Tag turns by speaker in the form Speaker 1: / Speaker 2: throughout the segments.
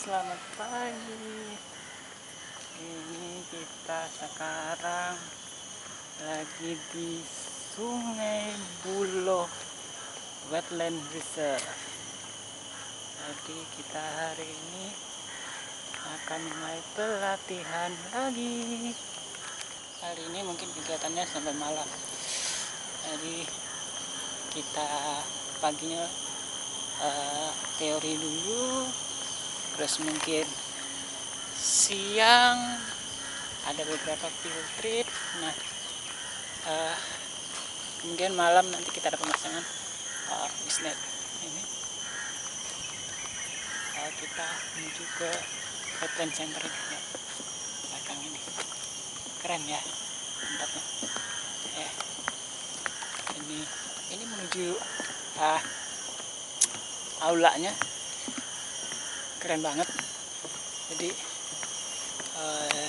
Speaker 1: Selamat pagi. Ini kita sekarang lagi di Sungai Buloh Wetland Reserve. Jadi kita hari ini akan mulai pelatihan lagi. Hari ini mungkin kegiatannya sampai malam. Jadi kita paginya teori dulu, terus mungkin siang ada beberapa field trip. Nah, kemudian malam nanti kita ada pemasangan bisnet ini. Kita menuju ke Wetland Center ya, belakang ini. Keren ya tempatnya. Ya. Ini menuju aulanya. Keren banget. Jadi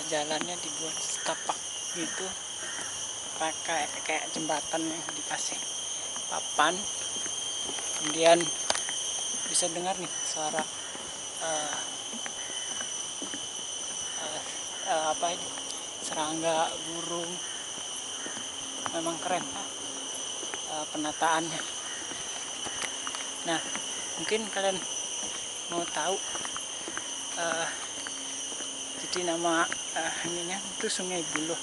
Speaker 1: jalannya dibuat setapak gitu, kayak jembatan yang dikasih papan. Kemudian bisa dengar nih suara apa ini, serangga, burung. Memang keren penataannya. Nah, mungkin kalian mau tahu jadi nama ininya itu Sungai Buloh.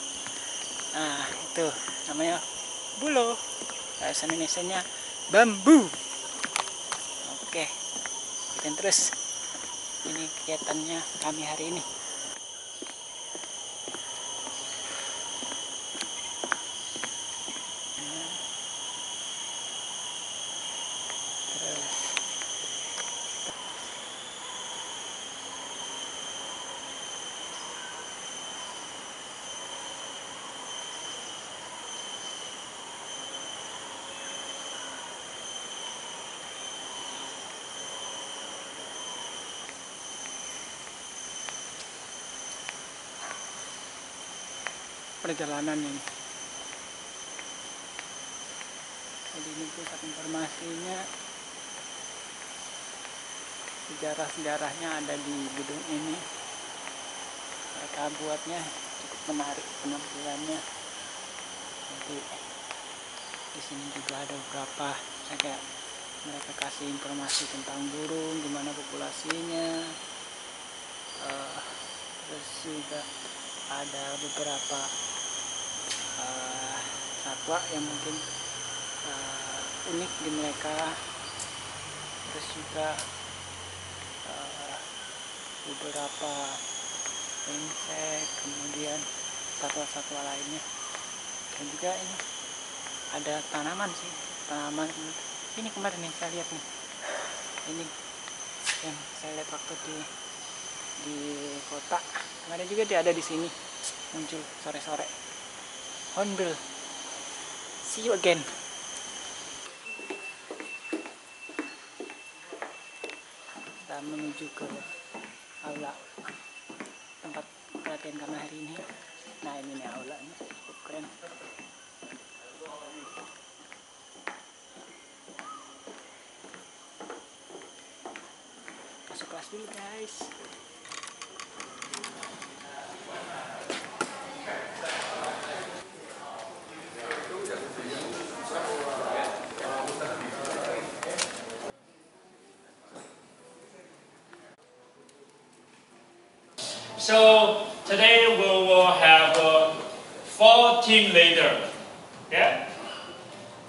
Speaker 1: Nah, itu namanya Buloh, bahasa Indonesianya bambu. Oke, dan terus ini kegiatannya kami hari ini. Perjalanan ini. Jadi ini pusat informasinya, sejarah-sejarahnya ada di gedung ini. Mereka buatnya cukup menarik penampilannya. Jadi di sini juga ada beberapa kayak mereka kasih informasi tentang burung, gimana populasinya. Terus juga ada beberapa satwa yang mungkin unik di mereka. Terus juga beberapa insek, kemudian satwa-satwa lainnya. Dan juga ini ada tanaman sih, tanaman ini kemarin nih saya lihat nih. Ini yang saya lihat waktu di kota. Kemarin juga dia ada di sini, muncul sore-sore. Hornbill. See you again. Kita menuju ke aula tempat pelatihan kami hari ini. Nah, ini nih aulanya, cukup keren. Masuk kelas dulu guys.
Speaker 2: So today we will have 4 team leaders, yeah,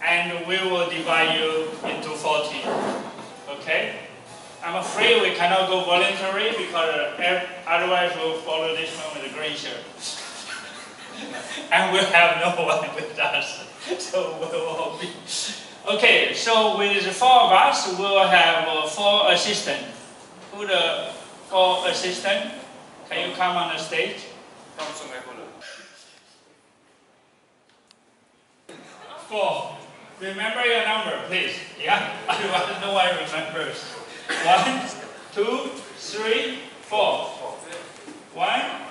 Speaker 2: and we will divide you into 4 teams. Okay, I'm afraid we cannot go voluntary because otherwise we'll follow this one with a green shirt, and we'll have no one with us. So we will be okay. So with the 4 of us, we will have 4 assistants. Who the 4 assistants? Can you come on the stage? From Sungei Buloh. 4. Remember your number, please. Yeah? Otherwise, no one remembers. 1, 2, 3, 4. 1,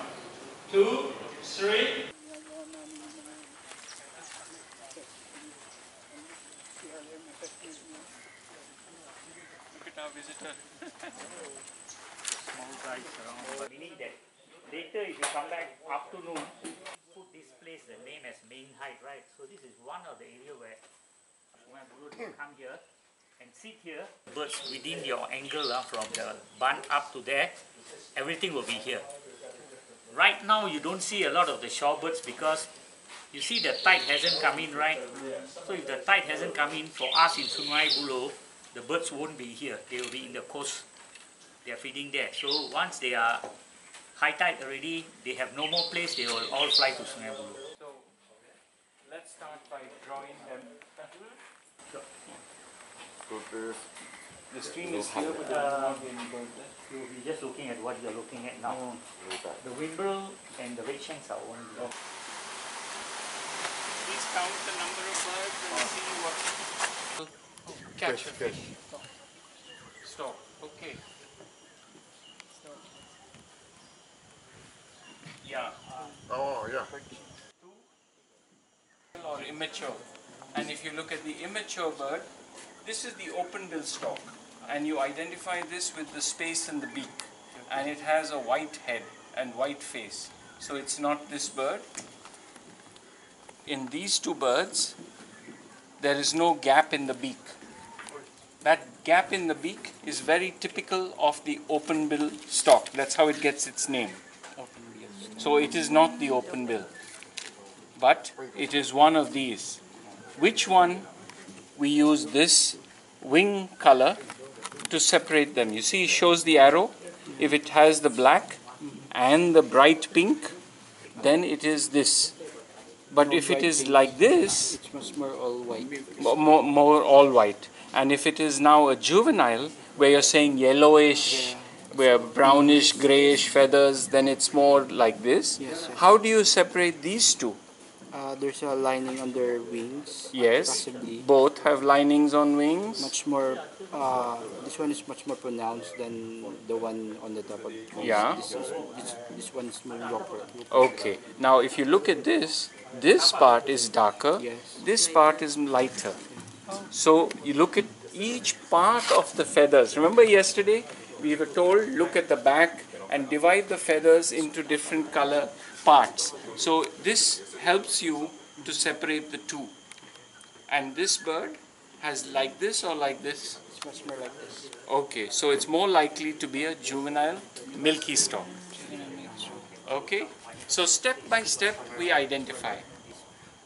Speaker 2: 2, 3.
Speaker 1: Kita visitor.
Speaker 3: small guys around. Meaning that later if you come back afternoon, put this place the name as main height, right? So this is one of the area where Sungai Buloh will come here and sit here. Birds within your angle from the bund up to there, everything will be here. Right now you don't see a lot of the shorebirds because you see the tide hasn't come in, right? So if the tide hasn't come in, for us in Sungai Buloh, the birds won't be here. They will be in the coast. They are feeding there. So once they are high tide already, they have no more place, they will all fly to Sungai Buloh.
Speaker 4: So let's start by drawing them.
Speaker 3: Sure.
Speaker 4: The stream is here, but there is not any bird there.
Speaker 3: You'll be just looking at what you're looking at now. The wimble and the red shanks are only.
Speaker 4: Please count the number of birds and see what. Catch a fish. Stop. Okay. Yeah.
Speaker 5: Oh, yeah.
Speaker 4: Or immature. And if you look at the immature bird, this is the open bill stalk. And you identify this with the space in the beak. And it has a white head and white face. So it's not this bird. In these two birds, there is no gap in the beak. That gap in the beak is very typical of the open bill stalk. That's how it gets its name. So it is not the open bill, but it is one of these. Which one? We use this wing color to separate them. You see, it shows the arrow. If it has the black and the bright pink, then it is this. But if it is like this,
Speaker 1: It's much more all white.
Speaker 4: more all white. And if it is now a juvenile, where you're saying yellowish, where brownish, grayish feathers, then it's more like this.
Speaker 1: Yes, yes.
Speaker 4: How do you separate these two?
Speaker 1: There's a lining on their wings.
Speaker 4: Yes,
Speaker 1: Possibly.
Speaker 4: both have linings on wings.
Speaker 1: Much more. This one is much more pronounced than the one on the top of it.
Speaker 4: Yeah.
Speaker 1: This one is more yellower.
Speaker 4: Okay, now if you look at this part is darker,
Speaker 1: Yes.
Speaker 4: this part is lighter. So you look at each part of the feathers. Remember yesterday we were told look at the back and divide the feathers into different color parts. So this helps you to separate the two. And this bird has like this or like this?
Speaker 1: It's much more like this.
Speaker 4: Okay, so it's more likely to be a juvenile milky stalk. Okay, so step by step we identify.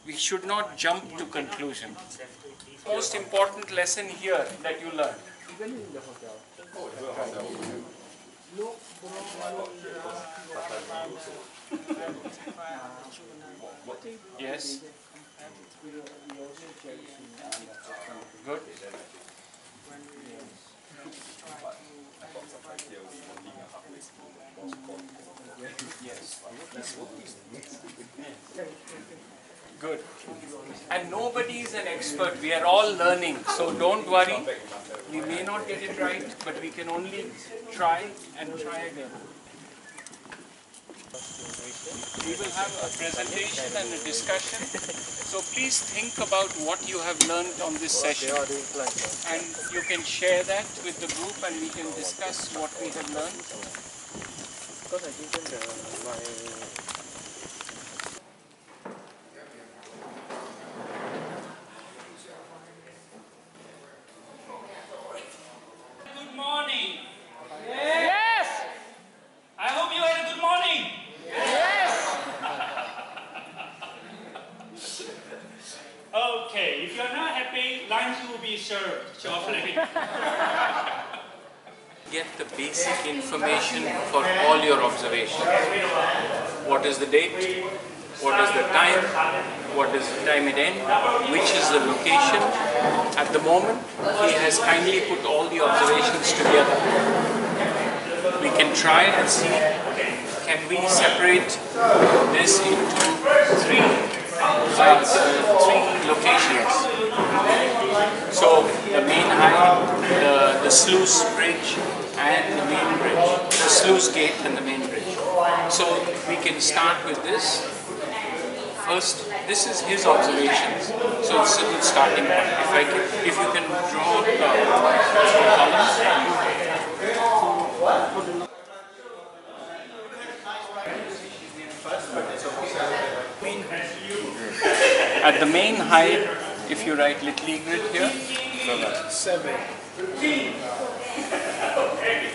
Speaker 4: We should not jump to conclusion. Most important lesson here that you learn.
Speaker 1: Even in the hotel.
Speaker 4: Yes. Good. Yes. Good. And nobody is an expert. We are all learning. So don't worry. We may not get it right, but we can only try and try again. We will have a presentation and a discussion. So please think about what you have learned on this session. And you can share that with the group and we can discuss what we have learned.
Speaker 1: Because I think
Speaker 2: Good morning. Yes. I hope you had a good morning. Yes. Okay. If you are not happy, lunch will be served shortly.
Speaker 4: Get the basic information for all your observations. What is the date? What is the time? What is the time it end? Which is the location? At the moment, he has kindly put all the observations together. We can try and see, can we separate this into three locations. So the main height, the sluice bridge and the main bridge, the sluice gate and the main bridge. So we can start with this. First, this is his observations, so it's a good starting point. If you can draw the columns. At the main height, if you write little egret here,
Speaker 5: 7.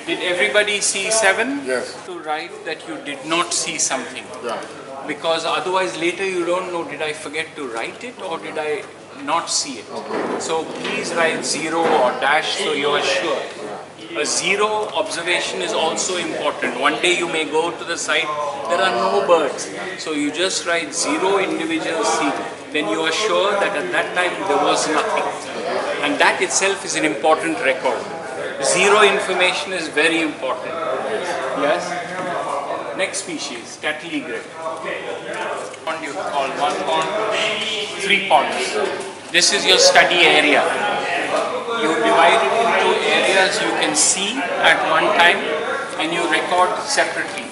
Speaker 4: did everybody see 7?
Speaker 5: Yes.
Speaker 4: To write that you did not see something.
Speaker 5: Yeah.
Speaker 4: Because otherwise later you don't know, did I forget to write it or did I not see it? So please write 0 or dash so you are sure. A 0 observation is also important. One day you may go to the site, there are no birds. So you just write 0 individual seed. Then you are sure that at that time there was nothing. And that itself is an important record. 0 information is very important. Yes? Next species, cattle egret. Pond you call 1 pond, 3 ponds. This is your study area. You divide it into areas you can see at one time and you record separately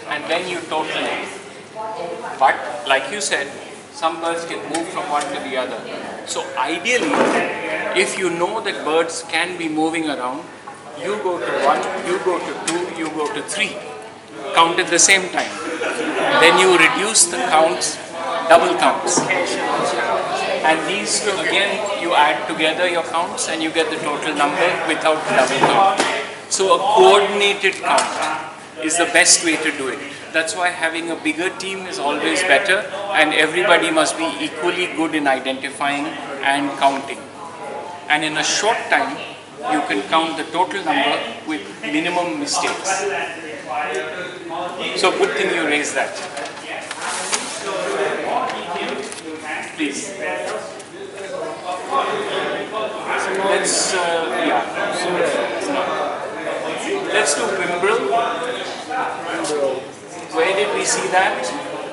Speaker 4: and then you total it. But like you said, some birds can move from one to the other. So ideally, if you know that birds can be moving around, you go to 1, you go to 2, you go to 3. Count at the same time. Then you reduce the counts, double counts. And these again you add together your counts and you get the total number without double count. So a coordinated count is the best way to do it. That's why having a bigger team is always better and everybody must be equally good in identifying and counting. And in a short time you can count the total number with minimum mistakes. So good thing you raised that. Please. Let's let's do Wimbrel. Where did we see that?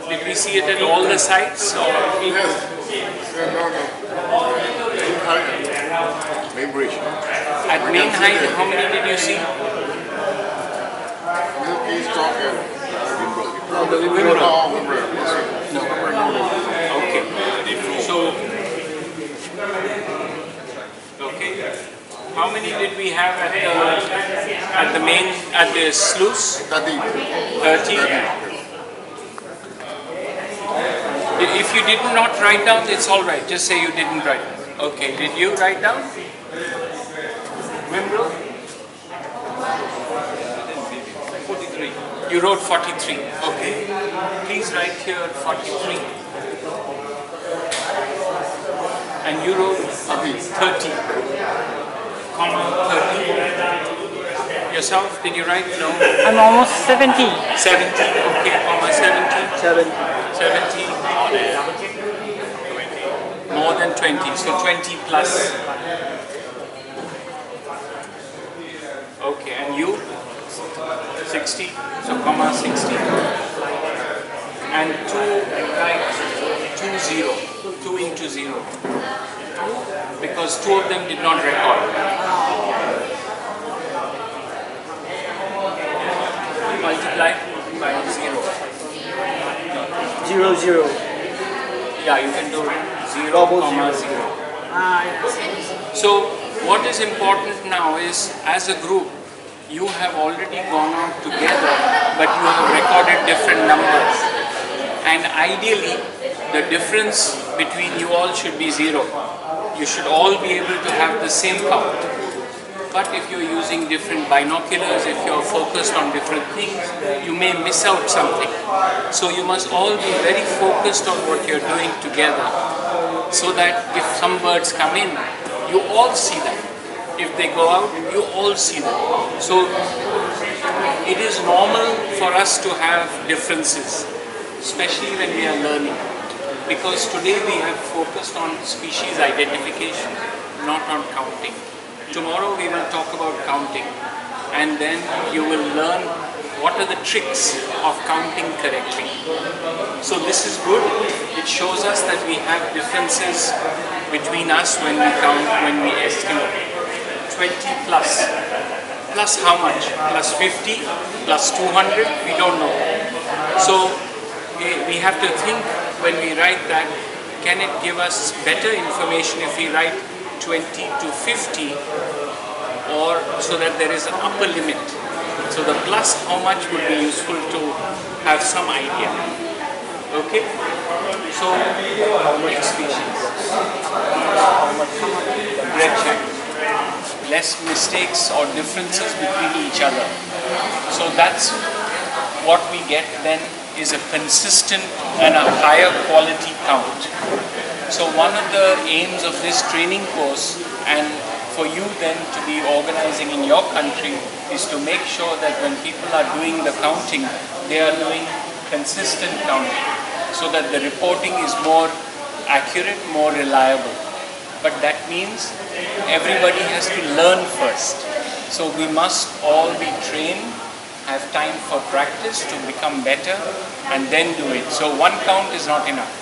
Speaker 4: Did we see it at all the sites? Or
Speaker 5: Main bridge.
Speaker 4: at main height, how many did you see? Okay. So, okay. How many did we have at the sluice? 30. If you did not write down, it's all right. Just say you didn't write. Okay. Did you write down? Wimbrel? 43. You wrote 43. Okay. Please write here 43. And you wrote 30. Comma 30. Yourself, did you write? No.
Speaker 1: I'm almost 70.
Speaker 4: 70. Okay. Comma 70. 70. More than 20. So 20 plus. Okay. And you? 60. So comma 60. And 2, right? 2, 0. 2 into 0. Because 2 of them did not record. Multiply by 0.
Speaker 1: 0, 0.
Speaker 4: Yeah, you can do 0, comma 0. So what is important now is, as a group, you have already gone out together, but you have recorded different numbers. And ideally, the difference between you all should be 0. You should all be able to have the same count. But if you're using different binoculars, if you're focused on different things, you may miss out something. So you must all be very focused on what you're doing together, so that if some birds come in, you all see them. If they go out, you all see them. So it is normal for us to have differences, especially when we are learning. Because today we have focused on species identification, not on counting. Tomorrow we will talk about counting, and then you will learn what are the tricks of counting correctly. So this is good. It shows us that we have differences between us when we count, when we estimate. 20 plus. Plus how much? Plus 50? Plus 200? We don't know. So we have to think when we write that, can it give us better information if we write 20 to 50, or so that there is an upper limit. So the plus how much would be useful to have some idea. Okay? So, how much species? Wretched. Less mistakes or differences between each other. So that's what we get then is a consistent and a higher quality count. So one of the aims of this training course, and for you then to be organizing in your country, is to make sure that when people are doing the counting, they are doing consistent counting, so that the reporting is more accurate, more reliable. But that means everybody has to learn first. So we must all be trained, have time for practice to become better, and then do it. So one count is not enough.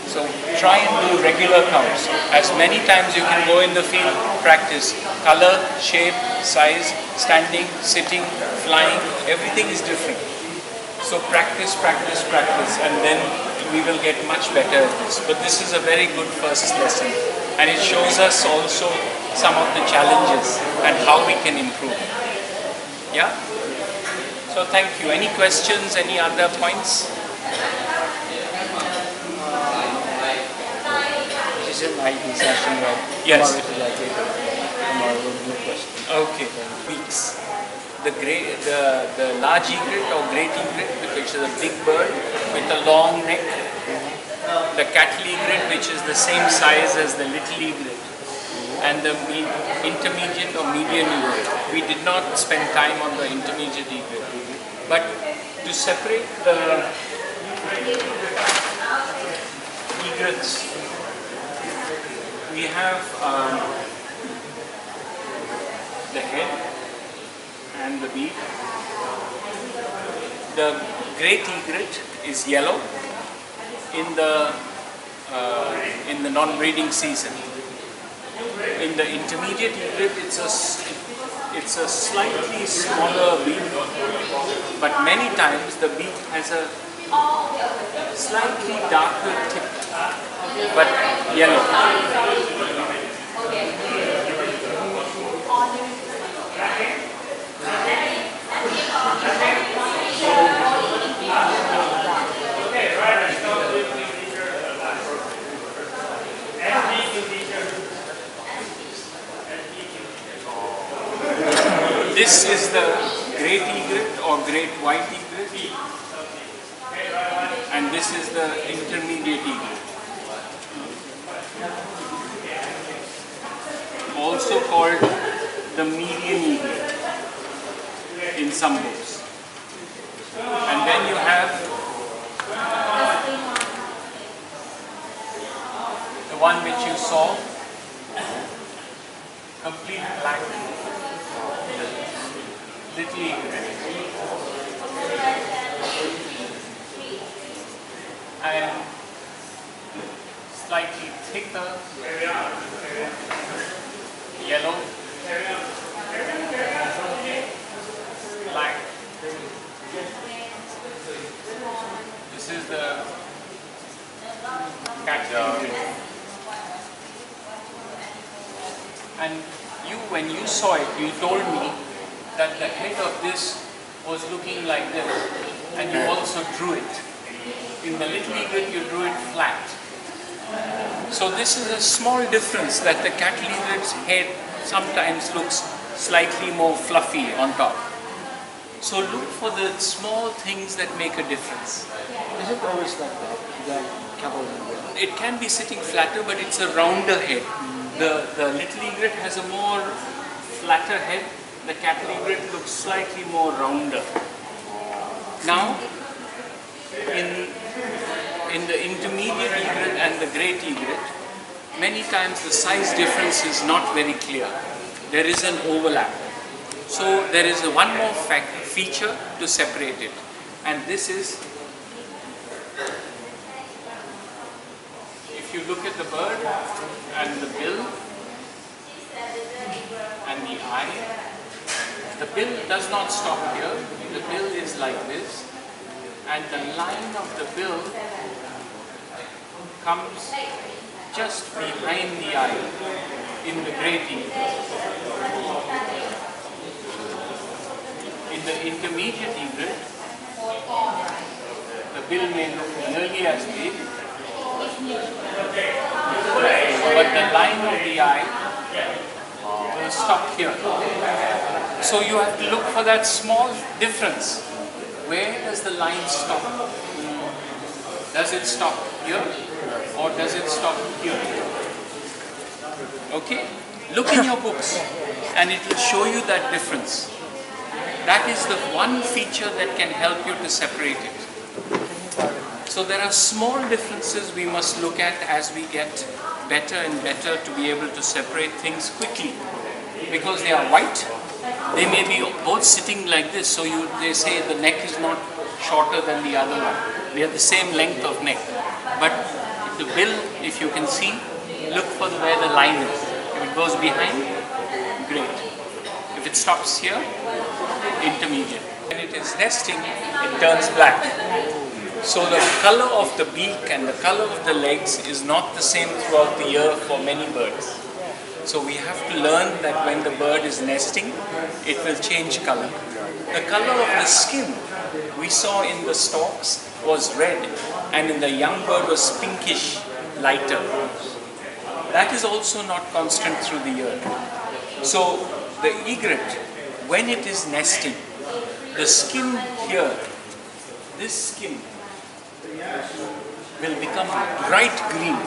Speaker 4: So try and do regular counts. As many times you can go in the field, practice color, shape, size, standing, sitting, flying, everything is different. So practice, practice, practice, and then we will get much better at this. But this is a very good first lesson, and it shows us also some of the challenges and how we can improve. Yeah? So thank you. Any questions, any other points?
Speaker 1: This is an IT session, right?
Speaker 4: Yes.
Speaker 1: Tomorrow will be a question.
Speaker 4: Okay. Beaks. The large egret or great egret, which is a big bird with a long neck. The cattle egret, which is the same size as the little egret. And the intermediate or median egret. We did not spend time on the intermediate egret. But to separate the egrets, we have the head and the beak. The great egret is yellow in the non-breeding season. In the intermediate egret, it's a slightly smaller beak, but many times the beak has a slightly darker tip, but yellow. This is the great egret or great white egret, and this is the intermediate egret, also called the median egret in some books. And then you have the one which you saw, complete black, little egret, and slightly thicker yellow, black. This is the cattle egret. And when you saw it, you told me that the head of this was looking like this, and you also drew it. In the little egret, you drew it flat. So this is a small difference, that the cattle egret's head sometimes looks slightly more fluffy on top. So look for the small things that make a difference.
Speaker 1: Is it always like that? The cattle egret?
Speaker 4: It can be sitting flatter, but it's a rounder head. The little egret has a more flatter head. The cattle egret looks slightly more rounder. Now, in the intermediate egret and the great egret, many times the size difference is not very clear. There is an overlap. So there is one more feature to separate it, and this is, if you look at the bird and the bill and the eye, the bill does not stop here. The bill is like this, and the line of the bill comes just behind the eye in the great egret. In the intermediate egret, the bill may look nearly as big, but the line of the eye will stop here. So you have to look for that small difference. Where does the line stop? Does it stop here or does it stop here? Okay? Look in your books and it will show you that difference. That is the one feature that can help you to separate it. So there are small differences we must look at as we get better and better to be able to separate things quickly. Because they are white, they may be both sitting like this, so they say the neck is not shorter than the other one. They are the same length of neck. But the bill, if you can see, look for where the line is. If it goes behind, great. If it stops here, intermediate. When it is nesting, it turns black. So the color of the beak and the color of the legs is not the same throughout the year for many birds. So we have to learn that when the bird is nesting, it will change color. The color of the skin we saw in the stalks was red and in the young bird was pinkish, lighter. That is also not constant through the year. So the egret, when it is nesting, the skin here, this skin will become bright green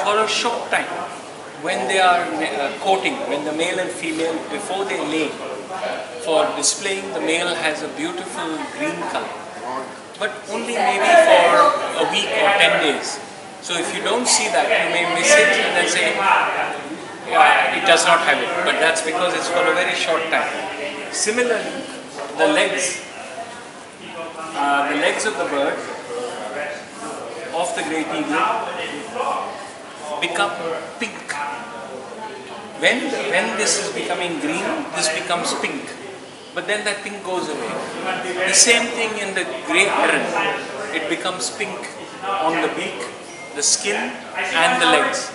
Speaker 4: for a short time. When they are coating, when the male and female, before they lay, for displaying, the male has a beautiful green color. But only maybe for a week or 10 days. So if you don't see that, you may miss it and then say, yeah, it does not have it. But that's because it's for a very short time. Similarly, the legs of the bird, of the great eagle, become pink. When this is becoming green, this becomes pink. But then that pink goes away. The same thing in the grey heron. It becomes pink on the beak, the skin and the legs.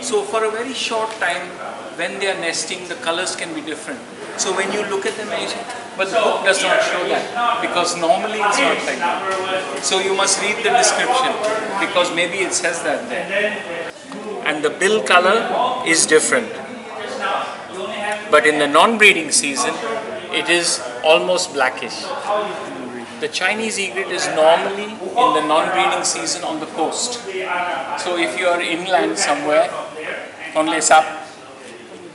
Speaker 4: So for a very short time, when they are nesting, the colors can be different. So when you look at them and you say, but the book does not show that, because normally it's not like that. So you must read the description, because maybe it says that there. And the bill color is different. But in the non-breeding season, it is almost blackish. The Chinese egret is normally in the non-breeding season on the coast. So if you are inland somewhere, Tonle Sap,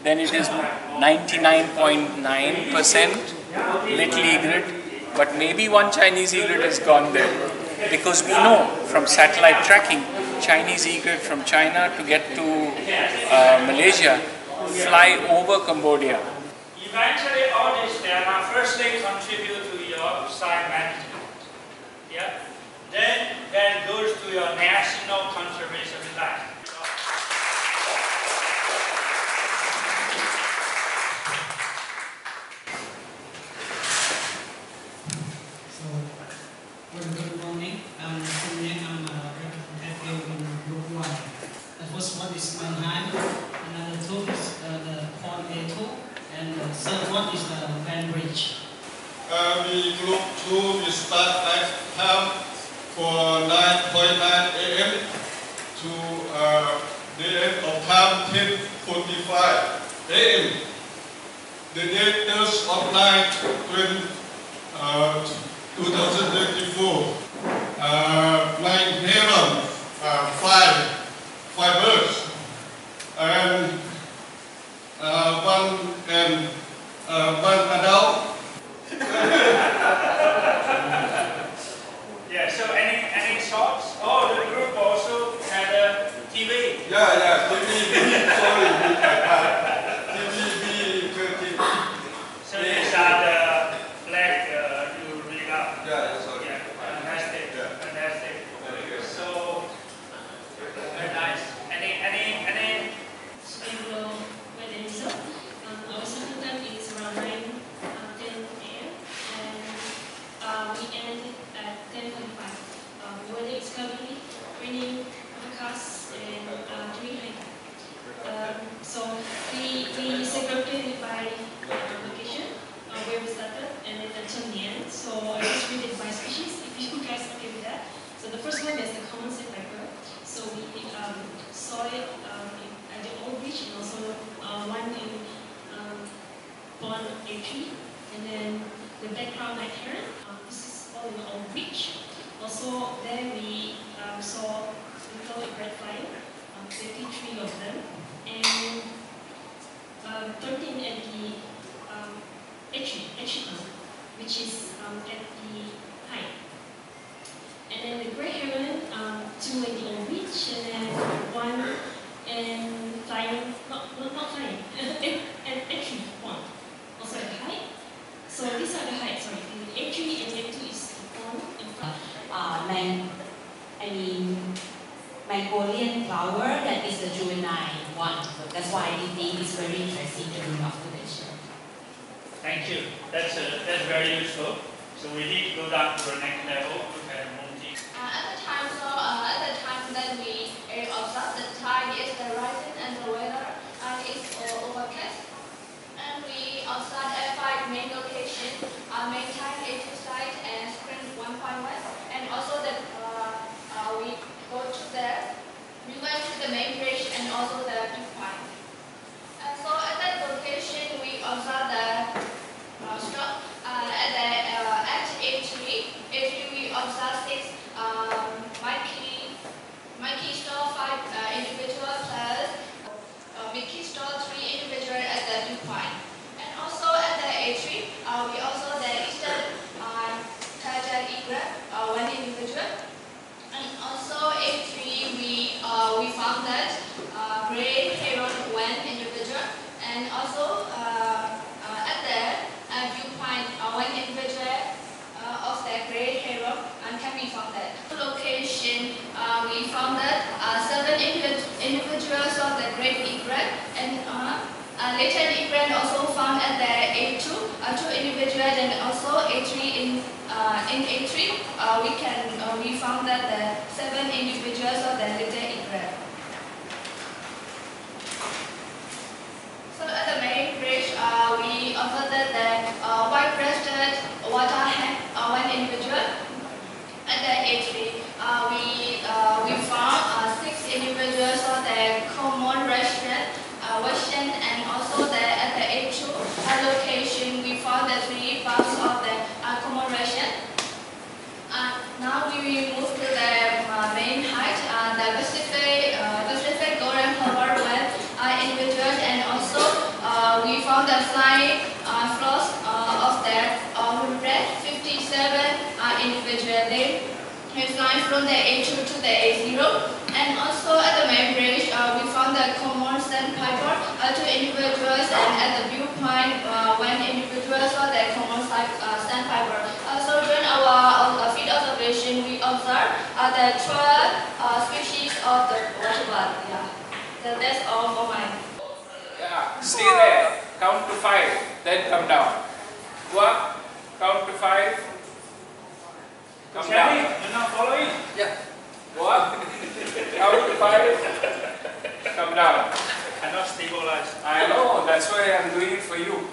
Speaker 4: then it is 99.9% little egret, but maybe one Chinese egret has gone there. Because we know from satellite tracking, Chinese egret from China to get to Malaysia fly over Cambodia.
Speaker 2: Eventually, all this data firstly contribute to your site management. Yeah? Then that goes to your national conservation plan.
Speaker 6: Good morning. I'm Sungei. I'm a representative in Group 1. The first one is Manhan, another two is the Pond A2, and the third one is the Van Bridge.
Speaker 7: The Group 2 will start at time for 9:09 a.m. to the end of time 10:45 a.m. The date of 2024. Nine heron, five birds, and one adult.
Speaker 2: Yeah, so any thoughts? Oh, the group also had a TV.
Speaker 7: Yeah, TV, sorry, TV.
Speaker 2: So these are the flag you read up.
Speaker 7: Yeah, sorry.
Speaker 2: Yeah, fantastic,
Speaker 7: Yeah.
Speaker 2: fantastic.
Speaker 6: pond A3, and then the background night heron. This is all in our beach. Also, there we saw little egret flying, 33 of them, and 13 at the H which is at the height. And then the grey heron, 2 at the old beach, and then 1 and flying, not flying, at A3 pond, also at the height. So these are the heights, sorry, the A3 and A2 is the pond in front.
Speaker 8: Mongolian flower, that is the juvenile one. So that's why I think it's very interesting to look after that show.
Speaker 2: Thank you. That's very useful. So we need to go down to the next level. Okay, Monty.
Speaker 9: At the time that we observed, the tide is rising and the weather is overcast. And we observed at 5 main locations, main tide, A2 site, and spring 1.1, and also that we go to there. We went to the main bridge and also the viewpoint. And so at that location, we observed the stock at A3. We observed 6 monkey store, 5 individual plus Mickey store, 3 individual at the viewpoint. And also at the A3, we also the eastern Tajal egret, 1 individual. And also A3, we found that grey heron 1 individual, and also at the viewpoint 1 individual of the grey heron can be found at. Location, we found that 7 individuals of the grey egret, and little egret also found at the A2, 2 individuals, and also A3 in A3, we found that the 7 individuals of the little egret. So at the main bridge, we observed that the white-breasted water hen, 1 individual. At the A3, we found 6 individuals of the common Russian, and also at the A2 location, we found the 3 parts of the common Russian. Now we move to the main height, the Pacific golden hover 1 individual, and also we found the flying floss of the 157 individual. They fly from the A2 to the A0, and also at the main bridge, we found the common sandpiper, 2 individuals, and at the viewpoint, 1 individual saw the common sandpiper. So during our field observation, we observed the 12 species of the waterbird. Yeah, so that's all for mine.
Speaker 4: Yeah, stay there. Count to 5, then come down. Go up, count to 5. Come down.
Speaker 2: You're not following?
Speaker 4: Yeah. Go up, count to 5, come down.
Speaker 2: Cannot stabilize.
Speaker 4: I know, that's why I'm doing it for you.